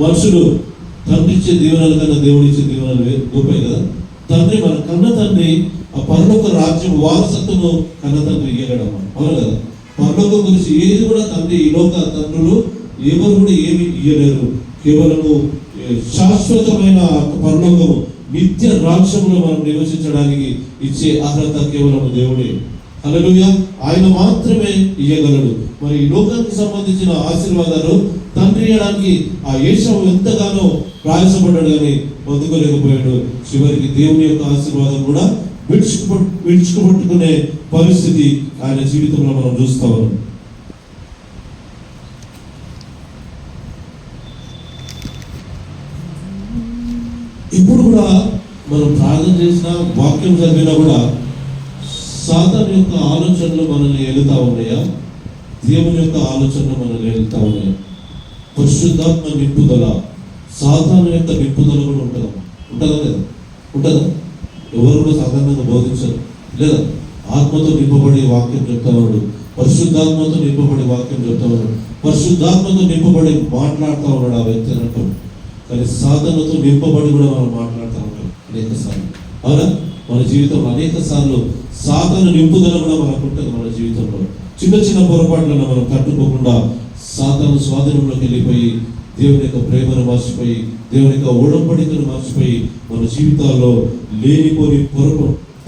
మనుషులు తండ్రి ఇచ్చే దీవెనల కన్నా దేవుడు ఇచ్చే దీవెనలు గొప్పే కదా. తండ్రి మన కన్న తండ్రి ఆ పరలోక రాజ్యం వారసత్వము కన్న తండ్రి ఇయ్యగలమా, అవును కదా. పరలోకం గురించి ఏది కూడా తండ్రి ఈ లోక తండ్రులు ఎవరు కూడా ఏమి ఇయ్యలేరు. కేవలము శాశ్వతమైన పరలోకము నిత్య రాజ్యంలో మనం నివసించడానికి ఇచ్చే అర్హత కేవలం దేవుడే. హల్లెలూయా. ఆయన మాత్రమే ఇయ్యగలడు. మరి ఈ లోకానికి సంబంధించిన ఆశీర్వాదాలు తండ్రి ఇయ్యడానికి ఆ ఏశావు ఎంతగానో ప్రయాసపడ్డాడు, కానీ పొందుకోలేకపోయాడు. చివరికి దేవుని యొక్క ఆశీర్వాదం కూడా విడుచుకుపట్టుకునే పరిస్థితి ఆయన జీవితంలో మనం చూస్తా ఉన్నాం. ఇప్పుడు కూడా మనం ప్రార్థన చేసిన వాక్యం చదివినా కూడా సాతాను యొక్క ఆలోచనలు మనల్ని ఏలుతా ఉన్నాయా, దేవుని యొక్క ఆలోచనలు మనల్ని ఏలుతా ఉన్నాయా? పరిశుద్ధాత్మ నింపుదల, సాతాను యొక్క నింపుదల కూడా ఉంటుందా లేదా? ఉంటుందా? ఎవరు కూడా సాధారణంగా బోధించరు లేదా? ఆత్మతో నింపబడి వాక్యం చెప్తా ఉన్నాడు, పరిశుద్ధాత్మతో నింపబడి వాక్యం చెప్తా ఉన్నాడు, పరిశుద్ధాత్మతో నింపబడి మాట్లాడుతూ ఉన్నాడు ఆ వ్యక్తి అనటం. కానీ సాధనతో నింపబడి కూడా మనం మాట్లాడుతూ ఉంటాం అనేక సార్లు, అవునా? మన జీవితంలో అనేక సార్లు సాధన నింపుదల కూడా మనకు ఉంటుంది. మన జీవితంలో చిన్న చిన్న పొరపాట్లను మనం తట్టుకోకుండా సాతాను స్వాధీనంలోకి వెళ్ళిపోయి దేవుని యొక్క ప్రేమను మర్చిపోయి, దేవుని యొక్క ఒడంబడికను మర్చిపోయి మన జీవితాల్లో లేనిపోని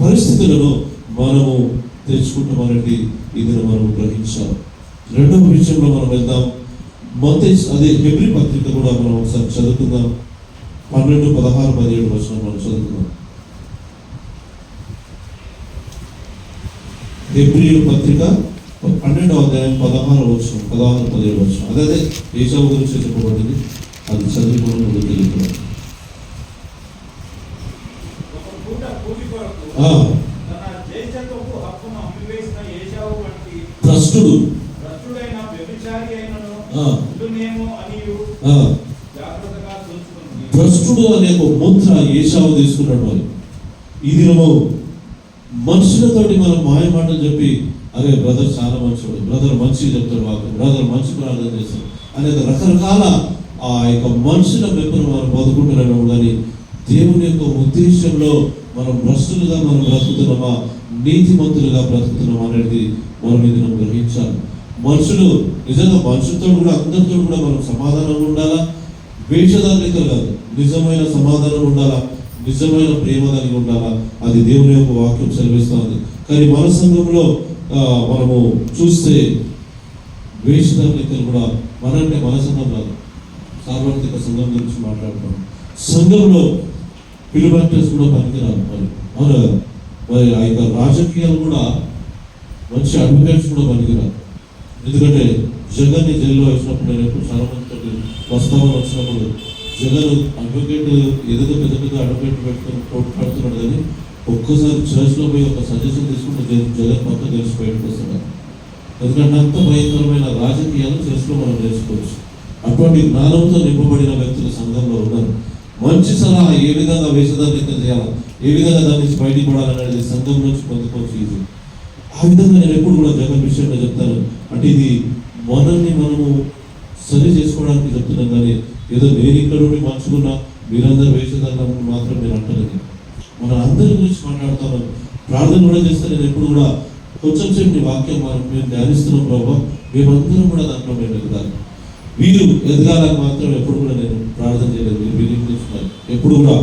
పరిస్థితులను మనము తెచ్చుకుంటామనేది ఇది మనం గ్రహించాలి. రెండవ విషయంలో మనం వెళ్దాం. అదే హెబ్రీ పత్రిక కూడా మనం ఒకసారి చదువుకుందాం. 12, 16, 17 వచనం మనం చదువుకుందాం. హెబ్రీ పత్రిక 12వ అధ్యాయం 16 వచనం, 16, 17 వచనం. అదే ఏశావు గురించి చెప్పబడింది. అది చదువుకోవడం ముందుకు వెళ్తున్నాం. భ్రష్టుడు అనే ఒక ముద్ర ఏశావు తీసుకున్నాడు. మరి ఈ దినము మనుషులతోటి మనం మాయ మాటలు చెప్పి, అరే బ్రదర్ చాలా మంచివాడు, బ్రదర్ మంచిగా చెప్తాడు వాక్యం, బ్రదర్ మంచి ప్రార్థన చేస్తాడు అనేది రకరకాల ఆ యొక్క మనుషుల మెప్పును మనం బతుకుంటున్నాము. కానీ దేవుని యొక్క ఉద్దేశంలో మనం భ్రష్టులుగా మనం బ్రతుకుతున్నామా, నీతిమంతులుగా బ్రతుకుతున్నామా అనేది మనం ఇది మనం గ్రహించాలి. మనుషులు నిజంగా మనుషులతో కూడా అందరితో కూడా మనం సమాధానంగా ఉండాలా, వేషధారికలు కాదు, నిజమైన సమాధానం ఉండాలా, నిజమైన ప్రేమ కలిగి ఉండాలా. అది దేవుని యొక్క వాక్యం సెలవిస్తుంది. కానీ మన సంఘంలో మనము చూస్తే వేషధారికలు కూడా మనంటే మన సంఘం కాదు, సార్వత్రిక సంఘం గురించి మాట్లాడుతాం. సంఘంలో పిలుబాక్టర్స్ కూడా పనికిరాదు. మరి అవును, మరి ఆ యొక్క రాజకీయాలు కూడా మంచి అడ్వకేట్స్ కూడా పనికిరాదు. ఎందుకంటే జగన్ని జైల్లో వచ్చినప్పుడు నేను ఎప్పుడు చాలా మంది ప్రస్తావన వచ్చినప్పుడు జగన్ అడ్వకేట్ ఏదో పెద్ద పెద్ద అడ్వకేట్ పెట్టుకొని పోట్లాడుతున్నాడు, కానీ ఒక్కసారి చర్చ్లో పోయి ఒక సజెషన్ తీసుకుంటే జగన్ పక్కన తెలిసి బయటకు వస్తున్నాడు. ఎందుకంటే అంత భయంకరమైన రాజకీయాలు చర్చ్లో మనం తెలుసుకోవచ్చు. అటువంటి జ్ఞానంతో నింపబడిన వ్యక్తులు సంఘంలో ఉన్నారు. మంచి సలహా ఏ విధంగా వేషధారణ చేయాలి, ఏ విధంగా దాని నుంచి బయటికి పడాలనేది సంఘం నుంచి పొందుకోవచ్చు. ఇది ఆ విధంగా నేను ఎప్పుడు కూడా జగన్ విషయంలో చెప్తాను. అంటే ఇది మనల్ని మనము సరి చేసుకోవడానికి చెప్తున్నాం, కానీ ఏదో నేను ఇక్కడ నుండి మంచుకున్నా మీరందరూ వేషధారణ మాత్రం మీరు అంటలేదు. మన అందరి గురించి మాట్లాడుతాను, ప్రార్థన కూడా చేస్తే నేను ఎప్పుడు కూడా కొంచెం సేపు నీ వాక్యం మేము ధ్యానిస్తున్నాం ప్రభావ, మేమందరం కూడా దాంట్లో మేము ఎదగాలి. వీరు ఎదగాలని మాత్రం ఎప్పుడు కూడా నేను ప్రార్థన చేయలేదు. మీరు వినిపించున్నారు ఎప్పుడు కూడా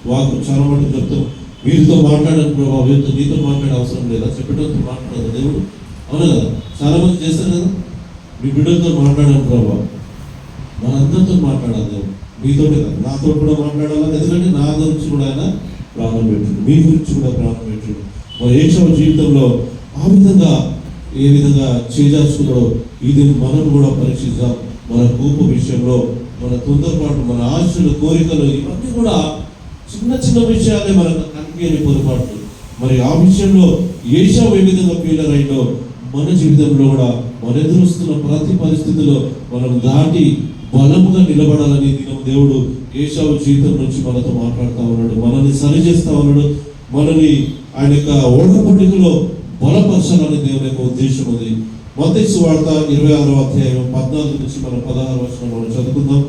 వాక్యం చాలా మటుకు చెప్తాం. వీరితో మాట్లాడని ప్రభావ, వీరితో నీతో మాట్లాడే అవసరం లేదా, చెప్పేటతో మాట్లాడదు దేవుడు, అవును కదా. చాలా మంది చేస్తారు కదా, మీ బిడ్డలతో మాట్లాడని ప్రభావ, మనందరితో మాట్లాడాలి దేవుడు, మీతోటే కదా, నాతో కూడా మాట్లాడాలి. ఎందుకంటే నా గురించి కూడా ఆయన ప్రాణం పెట్టిండు, మీ గురించి కూడా ప్రాణం పెట్టిండు. మరి ఏశావు జీవితంలో ఆ విధంగా ఏ విధంగా చేజార్చుకున్నాడో ఇది మనం కూడా పరీక్షిద్దాం. మన కోప విషయంలో, మన తొందరపాటు, మన ఆశలు, కోరికలు, ఇవన్నీ కూడా చిన్న చిన్న విషయాలే మనకు కనిపించని పొరపాట్లు. మరి ఆ విషయంలో ఏశావు ఏ విధంగా ఫీలర్ అయిందో మన జీవితంలో కూడా మన ఎదురుస్తున్న ప్రతి పరిస్థితిలో మనం దాటి బలముగా నిలబడాలని దేవుడు ఏశావు జీవితం నుంచి మనతో మాట్లాడుతూ ఉన్నాడు, మనల్ని సరి చేస్తా ఉన్నాడు, మనల్ని ఆయన యొక్క ఓడపడికలో బలపరచాలని దేవుని యొక్క ఉద్దేశం ఉంది. మత్తయి సువార్త 26వ అధ్యాయం 14 నుంచి మనం 16 వచనం మనం చదువుకుందాం.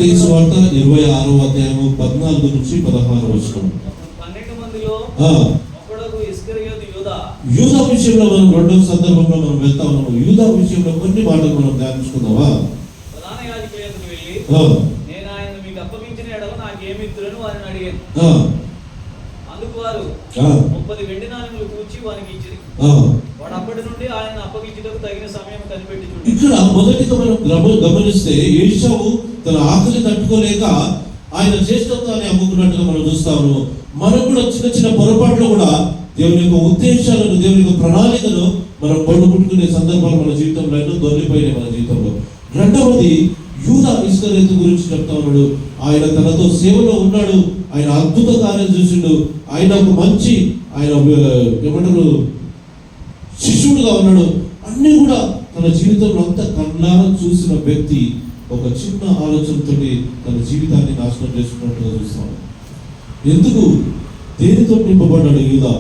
మత్తయి సువార్త 26వ అధ్యాయము 14 నుంచి 16 వచనం. 12 మందిలో ఒకడు ఇస్కరియోతు యూదా విషయంలో మనం రెండవ సందర్భంలో మనం వెళ్తా ఉన్నాము. యూదా విషయంలో కొన్ని మాటలు మనం ధ్యానించుకుందామా? ప్రధాన యాజకుల యొద్దకు వెళ్ళి, నేను ఆయన మీకు అప్పగించిన ఎడల నాకేమి ఇద్దురని వారిని అడిగాను. అందుకు వారు 30 వెండి నాణెములు కూర్చి వారికి ఇచ్చిరి. వాడు అప్పటి నుండి ఆయన అప్పగించుటకు తగిన సమయం కనిపెట్టి. ఇక్కడ మొదటిగా మనం గమనిస్తే ఏశావు తన ఆకలి తట్టుకోలేక ఆయన జ్యేష్ఠత్వాన్ని అమ్ముకున్నట్టుగా మనం చూస్తాము. మనం కూడా చిన్న చిన్న పొరపాట్లు కూడా దేవుని యొక్క ఉద్దేశాలను, దేవుని యొక్క ప్రణాళికను మనం పడుకుంటుకునే సందర్భాలు మన జీవితంలో ఎన్నో దొరికిపోయినాయి మన జీవితంలో. రెండవది, యూదా ఇస్కరియోతు గురించి చెప్తా ఉన్నాడు. ఆయన తనతో సేవలో ఉన్నాడు, ఆయన అద్భుత కార్యం చూసిండు, ఆయన ఒక మంచి ఆయన ఏమంటారు శిష్యుడుగా ఉన్నాడు. అన్ని కూడా తన జీవితంలో అంతా కన్నారా చూసిన వ్యక్తి ఒక చిన్న ఆలోచనతో తన జీవితాన్ని నాశనం చేసుకున్నట్టుగా చూస్తాడు. ఎందుకు? దేనితో నింపబడ్డాడు యూదా?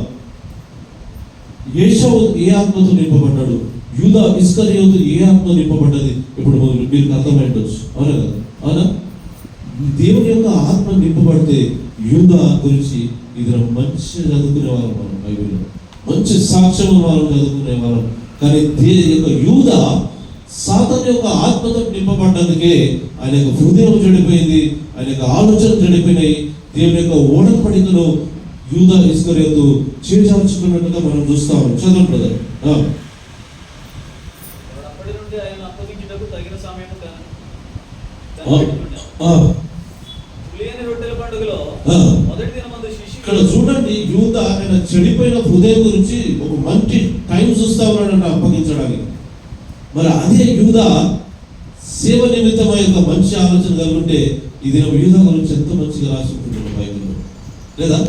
ఏశావు ఏ ఆత్మతో నింపబడ్డాడు? యూదా ఇస్కరియోతు ఏ ఆత్మ నింపబడ్డది? ఇప్పుడు మీకు అర్థమైండొచ్చు, అవునా కదా? అవునా? దేవుని యొక్క ఆత్మ నింపబడితే యూదా గురించి ఇది మంచి చదువుకునే వాళ్ళం మనం బైబిల్లో, మంచి సాక్ష్యం వాళ్ళం చదువుకునే వాళ్ళం. కానీ యొక్క యూదా సాతాను యొక్క ఆత్మతో నింపబడ్డందుకే ఆయన యొక్క హృదయం చెడిపోయింది, ఆయన యొక్క ఆలోచన చెడిపోయినాయి. దేవుని యొక్క ఓడపడికను యూదా ఇస్కరియోతు చేజార్చుకున్నట్టుగా మనం చూస్తాము. చదవండి బ్రదర్. ఇక్కడ చూడండి, యూదా ఆయన చెడిపోయిన హృదయం గురించి ఒక మంచి టైం చూస్తా ఉన్నాడంట అప్పగించడానికి. మరి అదే యూదా సేవ నిమిత్తమై ఒక మంచి ఆలోచన కలుగుంటే ఇది యూదా గురించి ఎంత మంచిగా రాసి ఉంటున్నాడు బైబిల్లో, లేదా?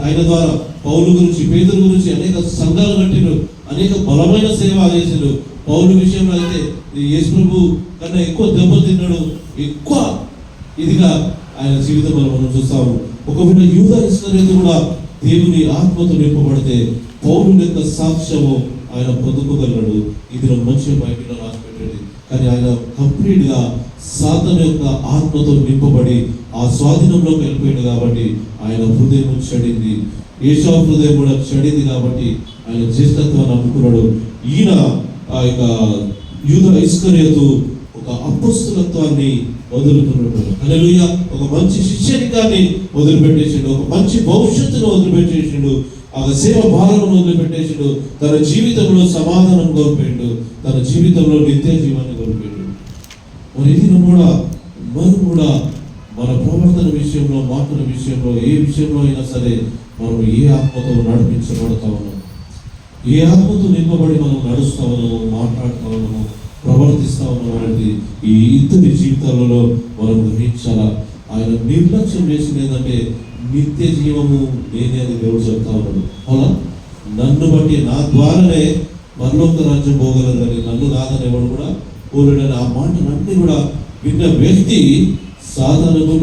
ఆయన ద్వారా పౌలు గురించి, పేతురు గురించి అనేక సంఘాలు కట్టిండు, అనేక బలమైన సేవ చేసిండు. పౌలు విషయంలో అయితే యేసు ప్రభు కన్నా ఎక్కువ దెబ్బలు తిన్నాడు, ఎక్కువ ఇదిగా ఆయన జీవితంలో మనం చూస్తాము. ఒకవేళ యూదా ఇస్కరియోతు కూడా దేవుని ఆత్మతో నింపబడితే పౌలు యొక్క సాక్ష్యము ఆయన పొందుకోగలడు. ఇది మంచిగా బైబిల్లో రాసి పెట్టండి. కానీ ఆయన కంప్లీట్ గా సాతాను యొక్క ఆత్మతో నింపబడి ఆ స్వాధీనంలోకి వెళ్ళిపోయాడు కాబట్టి ఆయన హృదయం చెడింది. ఏశావు హృదయం కూడా చెడింది కాబట్టి ఆయన జ్యేష్ఠత్వాన్ని అమ్ముకున్నాడు. ఈయన ఆ యొక్క యూదా ఇస్కరియోతు ఒక అపొస్తలత్వాన్ని వదులుకున్నాడు. హల్లెలూయా! ఒక మంచి శిష్యరికాన్ని వదిలిపెట్టేసిండు, ఒక మంచి భవిష్యత్తును వదిలిపెట్టేసిండు, ఆ సేవ భారమును వదిలిపెట్టేసిండు. తన జీవితంలో సమాధానం కోల్పోయిండు, తన జీవితంలో నిత్య జీవాన్ని కోల్పోయిండు. మరి ఇది మనం కూడా మన ప్రవర్తన విషయంలో, మాటల విషయంలో, ఏ విషయంలో అయినా సరే మనం ఏ ఆత్మతో నడిపించబడతా ఉన్నాం, ఏ ఆత్మతో నింపబడి మనం నడుస్తా ఉన్నాము, మాట్లాడుతా ఉన్నాము, ప్రవర్తిస్తా ఉన్నాం అనేది ఈ ఇద్దరి జీవితాలలో మనం గ్రహించాలా. ఆయన నిర్లక్ష్యం చేసింది ఏంటంటే నిత్య జీవము నేనే అని దేవుడు చెప్తా ఉన్నాడు. అవునా? నన్ను బట్టి, నా ద్వారానే పరలోక రాజ్యం పోగలదని, నన్ను కాదని ఎవడు కూడా పోలేడని ఆ మాటలన్నీ కూడా విన్న వ్యక్తి సాధారణంగా